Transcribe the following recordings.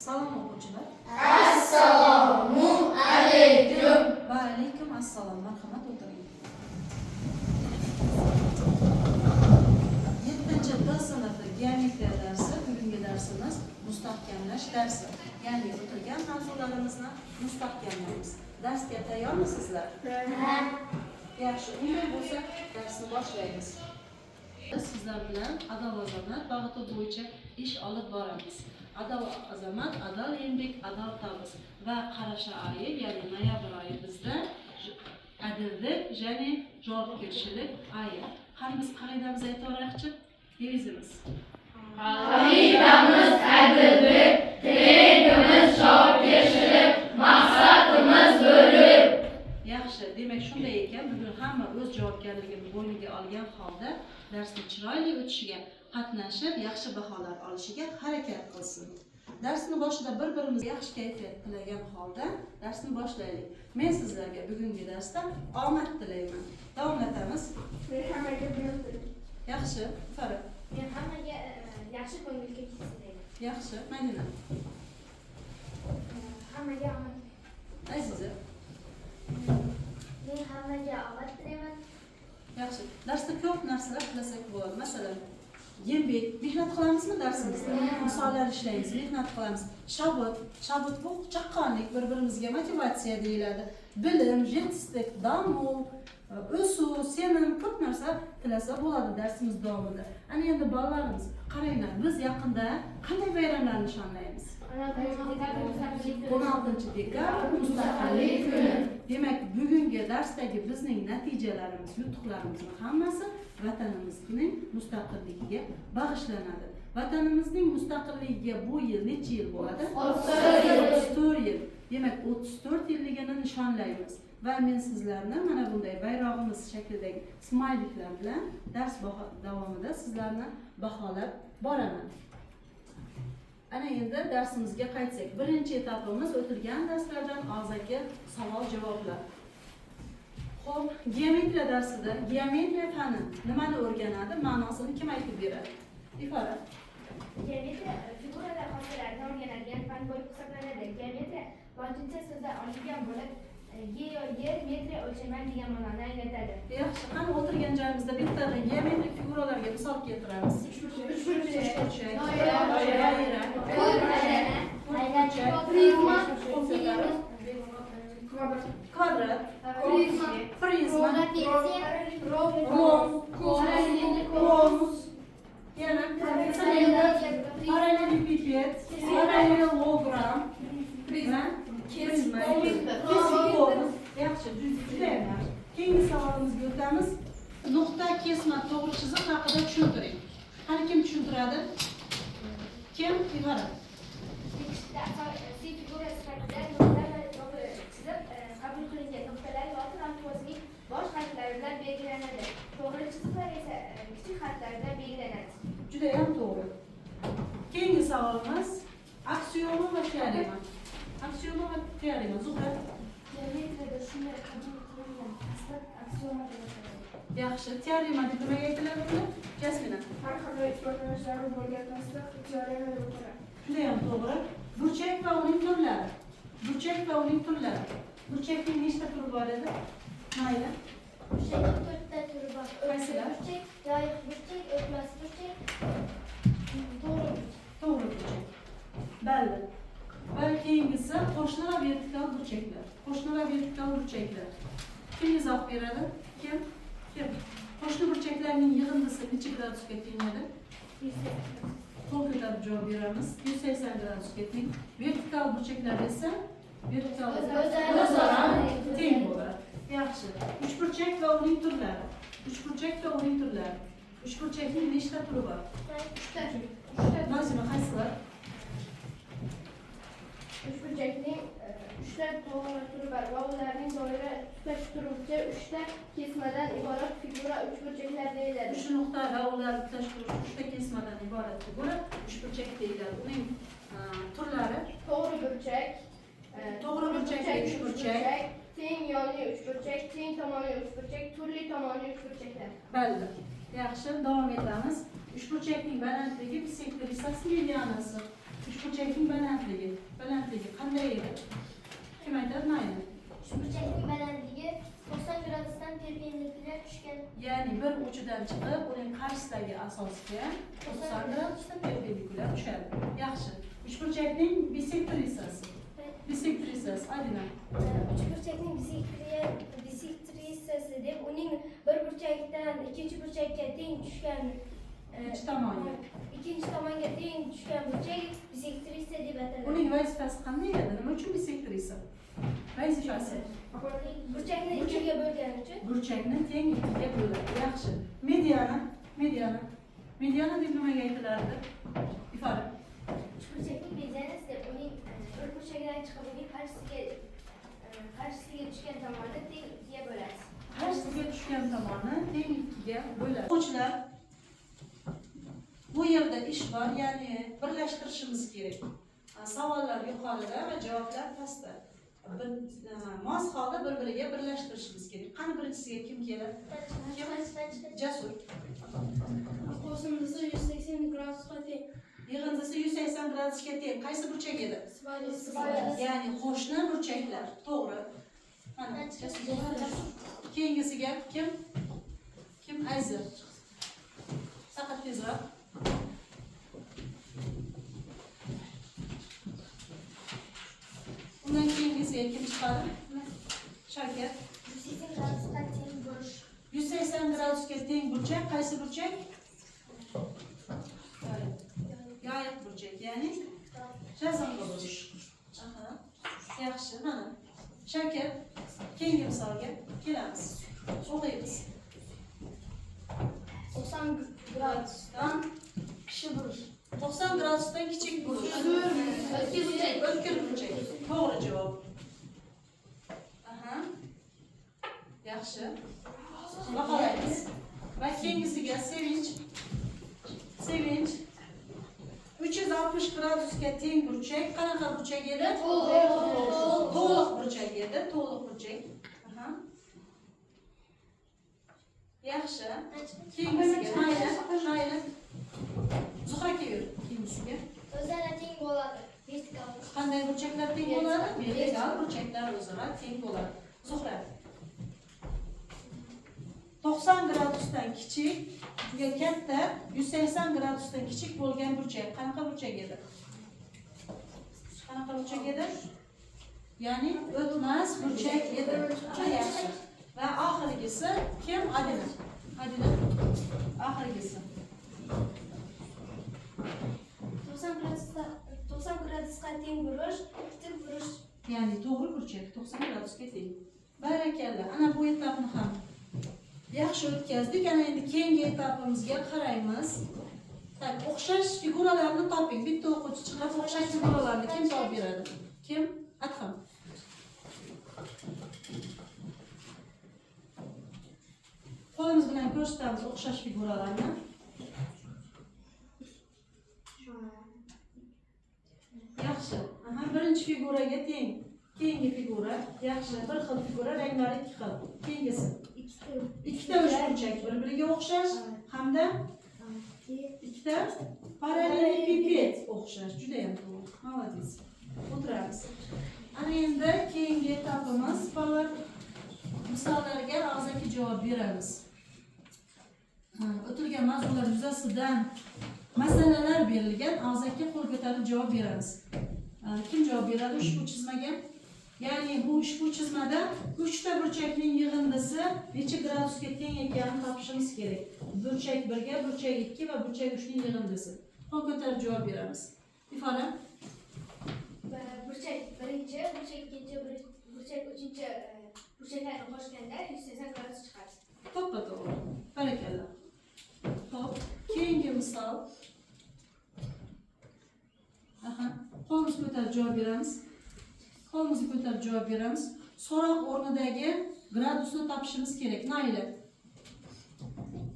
Salom o'quvchilar. Assalomu alaykum. Va alaykum assalom. Marhamat o'tiring. 7-B sinfi geometriya darsi, bugungi darsimiz mustahkamlash darsi. Ya'ni o'tilgan mavzularimizni mustahkamlaymiz. Darsga tayyormisizlar? Yaxshi, unday bo'lsa darsni boshlaymiz. Sizlar bilan adov-azamat bag'iti bo'yicha ish olib boramiz. Adov-azamat, adal endik, adal tavbiz va qarasha oyi, ya'ni noyabr oyi bizda adillik, ya'ni javobgarchilik oyi. Qani biz qoidamizni aytib devizimiz. Qoidamiz adillik, tilagimiz javobgarchilik, maqsadimiz bilim. Yaxshi, demak shunday ekan, bugun hamma o'z javobgarligini bo'yniga olgan holda darsni chiroyli o'tishiga qatnashib, yaxshi baholar olishiga harakat qilsin. Darsni boshida bir-birimizga yaxshi kayfiyat tilagan holda darsni boshlaylik. Men sizlarga bugungi darsda omad tilayman. Davomlatamiz. Yaxshi, Farah. Men hammaga yaxshi ko'ngilga ketsin deyman. Yaxshi, Madina. Hammaga omad. Aziza. Men hammaga omad tilayman. Yaxshi. Darsda ko'p narsalar qilasak bo'ladi. Masalan, yembek, mehnat qilamizmi darsimizda? Misollar ishlaymiz, mehnat qilamiz. Shabut bu chaqqonlik, bir-birimizga motivatsiya deyiladi. Bilim, жетістік, даму, o'su, senim ko'p narsa tilasa bo'ladi darsimiz davomida. Ana endi bolalarimiz, qaranglar, biz yaqinda qanday bayramlarni nishonlaymiz? 16-dekabr Mustaqillik kuni. Demak, bugungi darsdagi bizning natijalarimiz, yutuqlarimizni hammasi vatanimizning mustaqilligiga bag'ishlanadi. Vatanimizning mustaqilligiga bu yil necha yil bo'ladi? 34 yil. Demak, 34 yilligini nishonlaymiz. Va men sizlarni mana bunday bayrog'imiz shaklidagi smayliklar bilan dars davomida sizlarni baholab boraman. Ana endi darsimizga qaytsak, birinchi etapimiz o'tilgan darslardan og'zaki savol-javoblar. Xo'p, geometriya darsida geometriya fani nimani o'rganadi, ma'nosini kim aytib beradi? Ifora. Geometriya figuralar xossalarini o'rganadigan fan bo'lib hisoblanadi. Geometriya lotincha so'zdan olingan bo'lib, yer, metriya o'lchamak degan ma'noni anglatadi. Yaxshi, qani o'tirgan joyimizda bittadan geometrik figuralarga misol keltiramiz. Uchburchak, doira, kvadrat, prizma, rom, konus, yana parallelepiped, parallelogram, prizma, yaxshi, juda yaxshi. Keyingi savolimizga o'tamiz. Nuqta, kesma, to'g'ri chiziq haqida tushuntiring. Qani kim tushuntiradi? Kim? Ifora. Figura sifatida nuqtalar chizib, qabul qilingan nuqtalar lotin alifbosining bosh harflari bilan belgilanadi. To'g'ri chiziqlar esa kichik harflar bilan belgilanadi. Juda ham to'g'ri. Keyingi savolimiz aksioma va teorema. Aksioma va teorema. Zuhra. Geometriyada shunday qabul qilingan asbat aksioma deb ataladi. Yaxshi, teorema deb nimaga aytiladi buni? Jasmina. Har qanday isbotlanishlari bo'lgan tasdiq teorema deb ataladi. Juda ham to'g'ri. Burchak va uning turlari. Burchak va uning turlari. Burchakning nechta turi bor edi? Mayli. Burchakning 4 ta turi bor. Qaysilar? Burchak, yoyiq burchak, o'tmas burchak, to'g'ri burchak. To'g'ri burchak. Balli. Va keyingisi qo'shni va vertikal burchaklar. Qo'shni va vertikal burchaklar. Kim izoh beradi? Kim? Qo'shni burchaklarning yig'indisi necha gradusga tengadi? Qo'l ko'tarib javob beramiz. 180 gradusga teng. Vertikal burchaklar esa vertikal o'zaro teng bo'ladi. Yaxshi. Uchburchak va uning turlari. Uchburchak va uning turlari. Uchburchakning nechta turi bor? 3 ta. Nazima, qaysilar? Uchburchakning 3 ta to'g'ri turi bor va ularning doira tutash turuvchi 3 ta kesmadan iborat figura uchburchaklar deyiladi. 3 nuqta va ular tutash turuvchi 3 ta kesmadan iborat figura uchburchak deyiladi. Uning turlari To'g'ri burchak, to'g'ri burchakli uchburchak, teng yonli uchburchak, teng tomonli uchburchak, turli tomonli uchburchaklar. Balli. Yaxshi, davom etamiz. Uchburchakning balandligi bisektor esa medianasi. Uchburchakning balandligi darsdagi asosga 90 gradusda perpendikulyar tushadi. Yaxshi. Uchburchakning bisektrisasi. Bisektrisasi, Adina. Uchburchakning bisektrisasi deb uning bir burchakdan ikkinchi burchakka teng tushgan İki tomonga. ikkinchi tomonga teng tushgan burchak bisektrisa deb ataladi. Uning vazifasi qanday edi? Nima uchun bisektrisa? Vazifasi Burchakni ikkiga bo'lgani uchun burchakni teng ikkiga bo'ladi. Yaxshi. Mediana deb nimaga aytilardi? Ifoda. uchburchakning medianasi deb uning bir burchakdan chiqib uning qarshisiga tushgan tomoni teng ikkiga bo'ladi. Qarshisiga tushgan tomoni teng ikkiga bo'ladi. O'quvchilar, bu yerda ish bor, ya'ni birlashtirishimiz kerak. Savollar yuqorida va javoblar pastda. Mos holda bir-biriga birlashtirishimiz kerak. Qani birinchisiga kim keladi? Jasur. Qo'shnisi 180 gradusga teng. Yig'indisi 180 gradusga teng. Qaysi burchak edi? Svaliyasi. Ya'ni qo'shni burchaklar. To'g'ri. Mana keyingisiga kim? Kim Ayza? Faqat tezroq. Undan keyingisiga kim chiqadi? Shavkat. 180 gradusga teng bo'lish. 180 gradusga teng burchak qaysi burchak? Yoyiq burchak, ya'ni jazmga bo'lish. Aha. Yaxshi, mana. Shavkat, keyingi misolga kelamiz. O'qiymiz. 90 gradusdan kishi burish. 90 gradusdan kichik bo'lish. O'tkir burchak. To'g'ri javob. Aha. Yaxshi. Baholaymiz. Va keyingisiga Sevinch. 360 gradusga teng burchak. Qanaqa burchak edi? To'liq burchak edi. To'liq burchak. Aha. Yaxshi. Keyingisiga mayli. Zuhra kelur. Keyingisiga. O'zaro teng bo'ladi. Vertikal. Qanday burchaklar teng bo'ladi? Vertikal burchaklar o'zaro teng bo'ladi. Zuhra. 90 gradusdan kichik, bunga katta, 180 gradusdan kichik bo'lgan burchak. Qanaqa burchak edi? Qanaqa burchak edi? Ya'ni o'tmas burchak edi. Yaxshi. Va oxirgisi kim? Adina. Adina. Oxirgisi. 90 gradusga teng bo'lish, tik bo'lish. Ya'ni to'g'ri burchak 90 gradusga teng. Barakalla. Ana bu etapni ham yaxshi o'tkazdik. Ana endi keyingi etapimizga qaraymiz. Tak, o'xshash figuralarni toping. Bitta o'quvchi chiqib o'xshash figuralarni kim topib beradi? Kim? Adham. Qo'limiz bilan ko'rsatamiz o'xshash figuralarni. Yaxshi. Aha, birinchi figuraga teng. Keyingi figura, yaxshi, bir xil figura, ranglari ikki xil. Keyingisi ikkita uchburchak bir-biriga o'xshash hamda ikkita parallelepiped o'xshash. Juda ham to'g'ri. Молодец. O'tiramiz. Ana endi keyingi etapimiz bolalar misollarga og'zaki javob beramiz. O'tilgan mavzular yuzasidan masalalar berilgan, og'zaki qo'l ko'tarib javob beramiz. Kim javob beradi ushbu chizmaga? Ya'ni bu ushbu chizmada 3 ta burchakning yig'indisi necha gradusga teng ekanini topishimiz kerak. Burchak 1 ga, burchak 2 va burchak 3 ning yig'indisi. Qo'l ko'tarib javob beramiz. Ifoda. Burchak 1-chi, burchak 2-chi, burchak 3-chi burchaklarni qo'shganda 180 gradus chiqadi. To'g'ri. Barakalla. Xo'p, keyingi misol. Aha, qo'limizni ko'tarib javob beramiz. Qo'limizni ko'tarib javob beramiz. So'roq o'rnidagi gradusni topishimiz kerak. Nayli.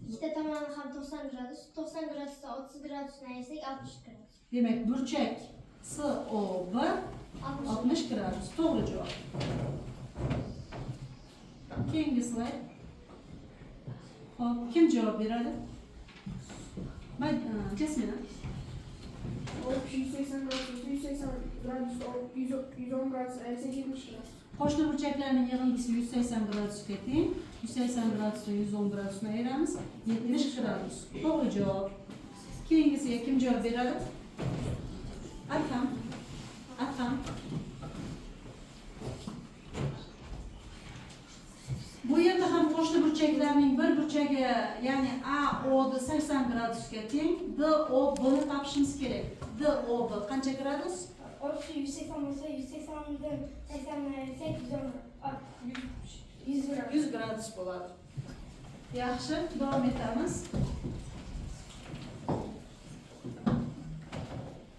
Ikkita tomoni ham 90 gradus, 90 gradusdan 30 gradusni ayirsak 60 gradus. Demak, burchak SOB 60 gradus. To'g'ri javob. Keyingi slayd. Xo'p, kim javob beradi? Jasmina. 180 gradus, 110 gradus ayirsak 70 gradus. Qo'shni burchaklarning yig'indisi 180 gradusga teng. 180 gradusdan 110 gradusdan ayıramiz. 70 gradus. To'g'ri javob. Keyingisiga kim javob beradi? Adham. Adham. Bu yerda ham qo'shni burchaklarning bir burchagi, ya'ni AOD 80 gradusga teng, DOB ni topishimiz kerak. DOB qancha gradus? 180 olsa 180'den 80 100 gram. 100 gradus bo'ladi. Yaxshi, davom etamiz.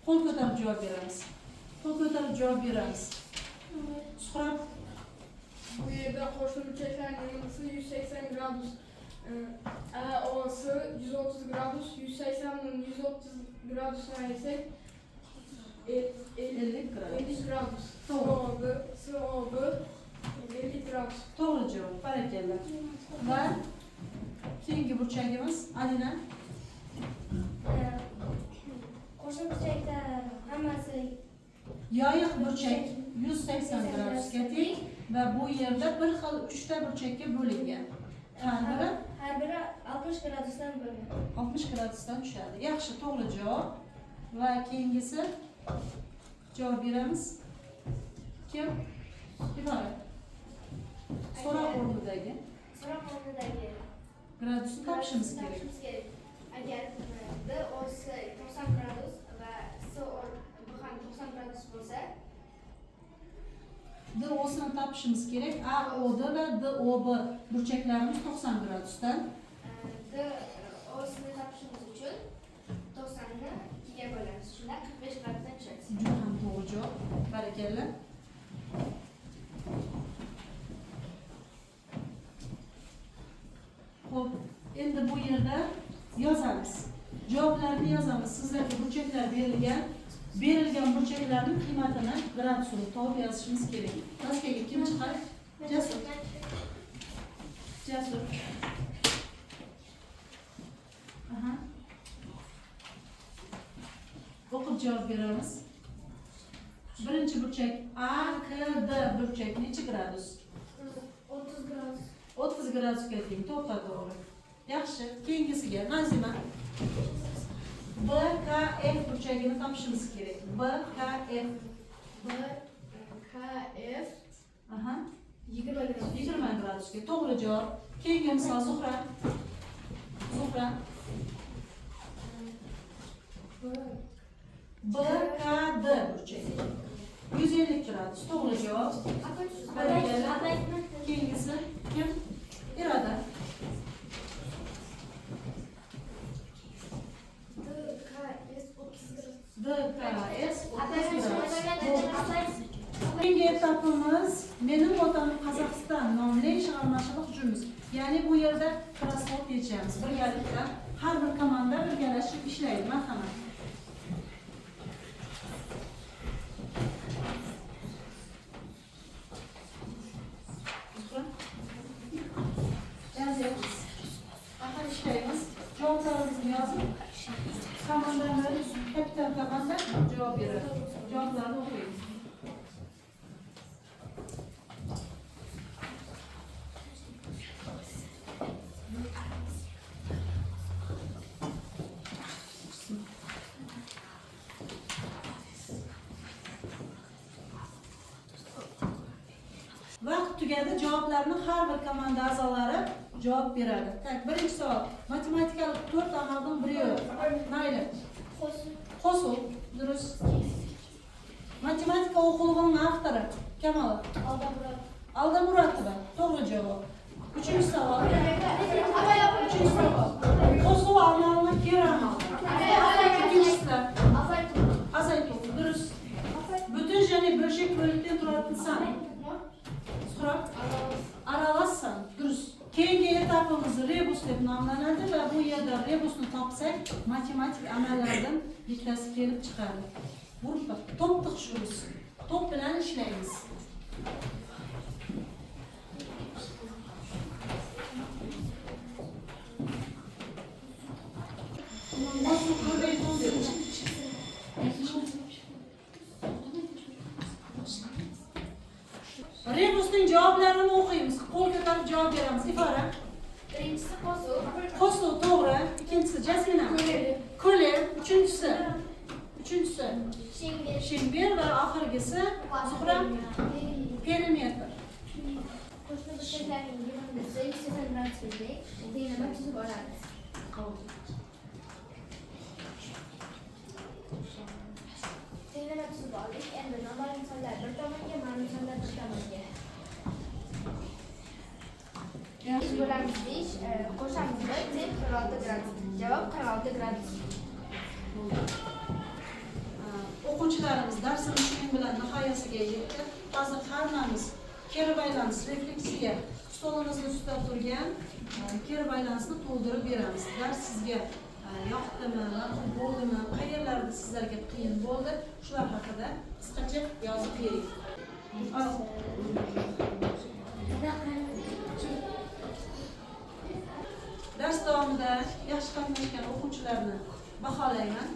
Qo'l ko'tarib javob beramiz. Qo'l ko'tarib javob beramiz. Suhrob. Bu yerda qo'shni burchaklarning yig'indisi 180 gradus. AO'si 130 gradus, 180 dan 130 gradusdan ayirsak 50 gradus. 50 gradus. SOB 50 gradus. To'g'ri javob. Barakalla. Va keyingi burchagimiz Alina. Qo'shni burchaklar hammasi Yoyiq burchak 180 gradusga teng va bu yerda bir xil 3 ta burchakka bo'lingan. har biri 60 gradusdan bo'lgan. 60 gradusdan tushadi. Yaxshi, to'g'ri javob. Va keyingisi javob beramiz. Kim? Iborat. So'roq o'rnidagi So'roq o'rnidagi gradusni topishimiz kerak. Agar DO'si 90 gradus va SOB ham 90 gradus bo'lsa, DO'sini topishimiz kerak. AOD va DOB burchaklarimiz 90 gradusdan. DO'sini topishimiz uchun 90 ni 2 ga bo'lamiz. Shunda 45 gradusdan tushadi. Juda ham to'g'ri javob. Barakalla. Xo'p, endi bu yerda yozamiz. Javoblarni yozamiz. Sizlarga burchaklar berilgan. Berilgan burchaklarning qiymatini, gradusini topib yozishimiz kerak. Doskaga kim chiqadi? Jasur. Jasur. Aha. O'qib javob beramiz. Birinchi burchak AKD burchak necha gradus? 30 gradus. 30 gradusga teng. To'g'ri, to'g'ri. Yaxshi, keyingisiga Nazima. BKF burchagini topishimiz kerak. BKF. BKF Aha. 20 gradus. 20 gradusga. To'g'ri javob. Keyingi misol Zuhra. Zuhra. BKD burchagi. 150 gradus. To'g'ri javob. Barakalla. Keyingisi kim? Iroda. DKS 30 gradus. Keyingi etapimiz Mening otam Qozog'iston nomli shag'al-mashg'ulot hujumimiz. Ya'ni bu yerda krossvord yechamiz. Birgalikda har bir komanda birgalashib ishlaydi. Marhamat. Yazıyoruz. Aha işleyimiz. Cevaplarımızı yazıp komandaları hep bir komanda cevap verir. Cevaplarını okuyun. Vaqt tugadi, javoblarni har bir komanda a'zolari javob beradi. Tak, birinchi savol. Matematikalik 4 amaldan biri yo'q. Mayli. Qo'suv. Durust. Matematika o'quvining avtori Kamol. Aldamuratova. To'g'ri javob. Uchinchi savol. Uchinchi savol. Qo'suv amalni keramal. Ikkinchisi. Azaytun. Durust. Butun және бөлшек бөліктен тұратын сан. Suhrob. Aralashsan. Durust. Keyingi etapimiz rebus deb nomlanadi va bu yerda rebusni topsak, matematik amallardan bittasi kelib chiqadi. Bu top tiqishimiz. Top bilan ishlaymiz. Rebusning javoblarini o'qiymiz. Qo'l savollarga javob beramiz. Ifora. Birinchisi qo'suv. Qo'suv to'g'ri. Ikkinchisi Jasmina. Ko'lek. Uchinchisi. Shengber. Shengber va oxirgisi Zuhra. Perimetr. Qo'shma burchaklarning yig'indisi 180 graduslik tenglama tuzib olamiz. Tenglama tuzib oldik. Endi noma'lum sonlar bir tomonga, ma'lum sonlar bir tomonga. 5 bo'lamiz 5, qo'shamiz 1, teng 46 gradus. Javob 46 gradus. O'quvchilarimiz darsimiz shuning bilan nihoyasiga yetdi. Hozir hammamiz keri baylanish refleksiya stolimizga ustida turgan keri baylanisni to'ldirib beramiz. Dars sizga yoqdimi, ma'qul bo'ldimi, qayerlarda sizlarga qiyin bo'ldi, shular haqida qisqacha yozib bering. Dars davomida yaxshi qatnashgan o'quvchilarni baholayman.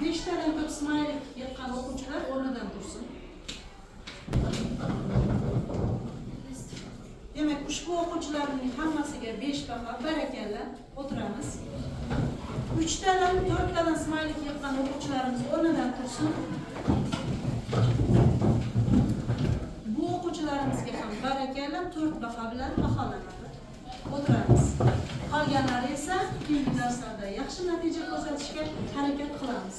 5 tadan ko'p smaylik yaqqan o'quvchilar o'rnidan tursin. Demak, ushbu o'quvchilarning hammasiga 5 baho, barakalla, o'tiramiz. 3 tadan 4 tadan smaylik yaqqan o'quvchilarimiz o'rnidan tursin. Bu o'quvchilarimizga ham barakalla 4 baho bilan baholanadi. O'tiramiz. Qolganlari esa keyingi darslarda yaxshi natija ko'rsatishga harakat qilamiz.